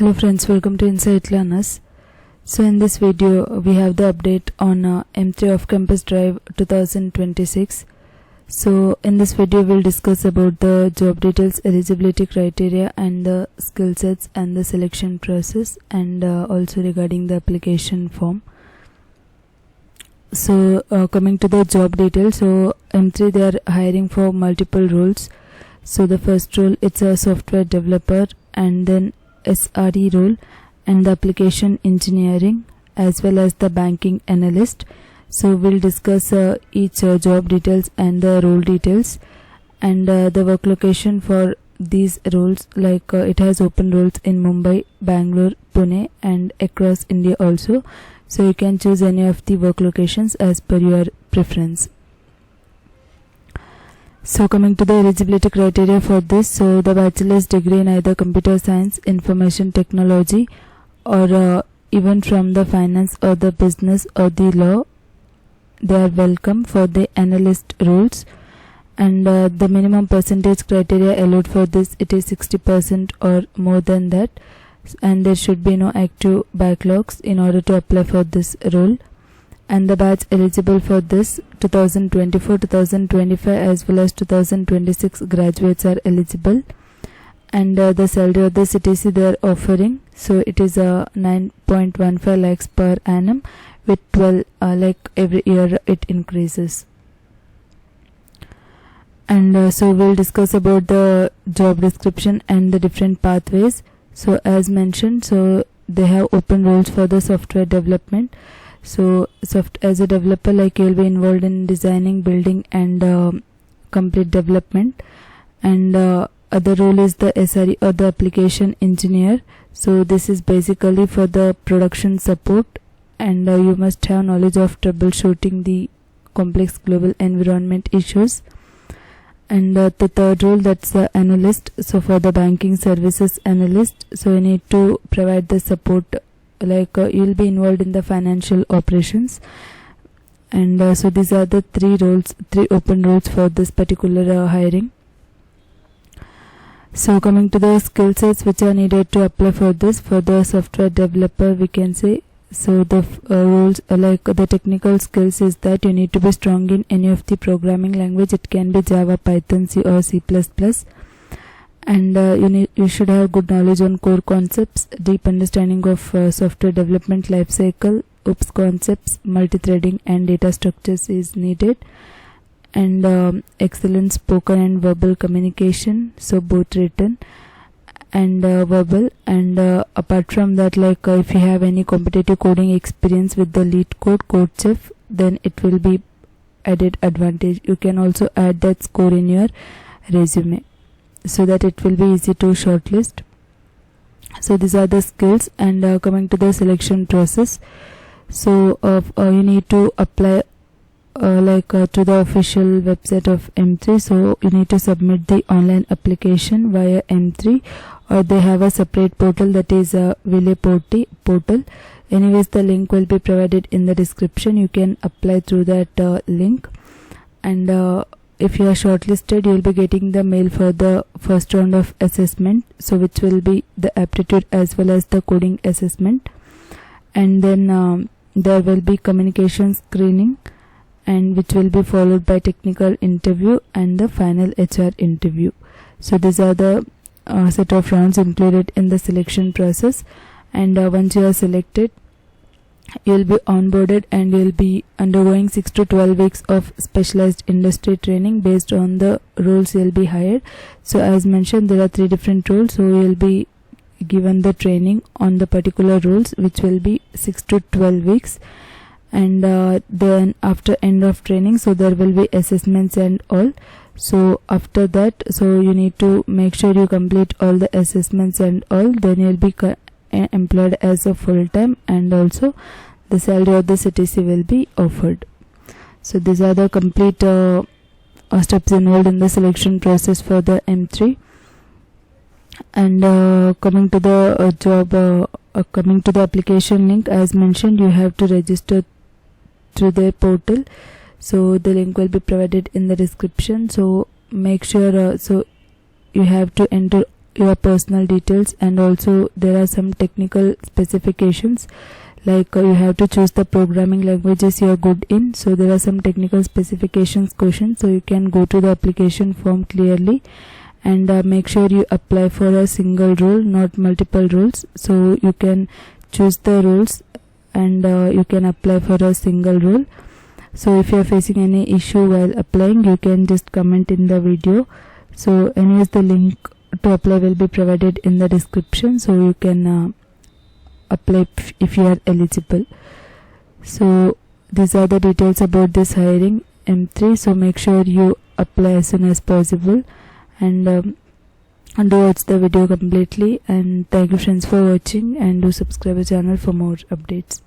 Hello friends, welcome to Insight Learners. So in this video we have the update on M3 off campus drive 2026. So in this video we'll discuss about the job details, eligibility criteria and the skill sets and the selection process, and also regarding the application form. So coming to the job details, so M3 they are hiring for multiple roles. So the first role, it's a software developer, and then SRE role, and the application engineering, as well as the banking analyst. So we'll discuss each job details and the role details, and the work location for these roles, like it has open roles in Mumbai, Bangalore, Pune and across India also. So you can choose any of the work locations as per your preference. So coming to the eligibility criteria for this, so the bachelor's degree in either computer science, information technology, or even from the finance or the business or the law, they are welcome for the analyst roles. And the minimum percentage criteria allowed for this, it is 60% or more than that, and there should be no active backlogs in order to apply for this role. And the batch eligible for this 2024, 2025 as well as 2026 graduates are eligible. And the salary of the CTC they are offering, so it is a 9.15 lakhs per annum with 12 like every year it increases. And so we'll discuss about the job description and the different pathways. So as mentioned, so they have open roles for the software development. So as a developer, like you'll be involved in designing, building and complete development. And other role is the SRE or the application engineer. So this is basically for the production support, and you must have knowledge of troubleshooting the complex global environment issues. And the third role, that's the analyst. So for the banking services analyst, so you need to provide the support, like you'll be involved in the financial operations. And so these are the three open roles for this particular hiring. So coming to the skill sets which are needed to apply for this, for the software developer we can say, so the roles, like the technical skills is that you need to be strong in any of the programming language. It can be Java, Python, C or C++. And you should have good knowledge on core concepts, deep understanding of software development lifecycle, OOPS concepts, multi-threading and data structures is needed. And excellent spoken and verbal communication, so both written and verbal. And apart from that, like if you have any competitive coding experience with the lead code chef, then it will be added advantage. You can also add that score in your resume, so that it will be easy to shortlist. So these are the skills. And coming to the selection process, so you need to apply to the official website of M3. So you need to submit the online application via M3, or they have a separate portal, that is a Ville portal. Anyways, the link will be provided in the description. You can apply through that link. And if you are shortlisted, you will be getting the mail for the first round of assessment, so which will be the aptitude as well as the coding assessment. And then there will be communication screening, and which will be followed by technical interview and the final HR interview. So these are the set of rounds included in the selection process. And once you are selected, you will be onboarded and you will be undergoing 6 to 12 weeks of specialized industry training based on the roles you will be hired. So as mentioned, there are 3 different roles, so you will be given the training on the particular roles, which will be 6 to 12 weeks. And then after end of training, so there will be assessments and all. So after that, so you need to make sure you complete all the assessments and all, then you will be employed as a full-time, and also the salary of the CTC will be offered. So these are the complete steps involved in the selection process for the M3. And coming to the coming to the application link, as mentioned, you have to register through their portal. So the link will be provided in the description. So make sure so you have to enter your personal details, and also there are some technical specifications, like you have to choose the programming languages you are good in. So there are some technical specifications questions, so you can go to the application form clearly and make sure you apply for a single role, not multiple roles. So you can choose the roles and you can apply for a single role. So if you are facing any issue while applying, you can just comment in the video. So anyways, the link to apply will be provided in the description, so you can apply if you are eligible. So these are the details about this hiring M3. So make sure you apply as soon as possible, and do watch the video completely. And thank you friends for watching, and do subscribe the channel for more updates.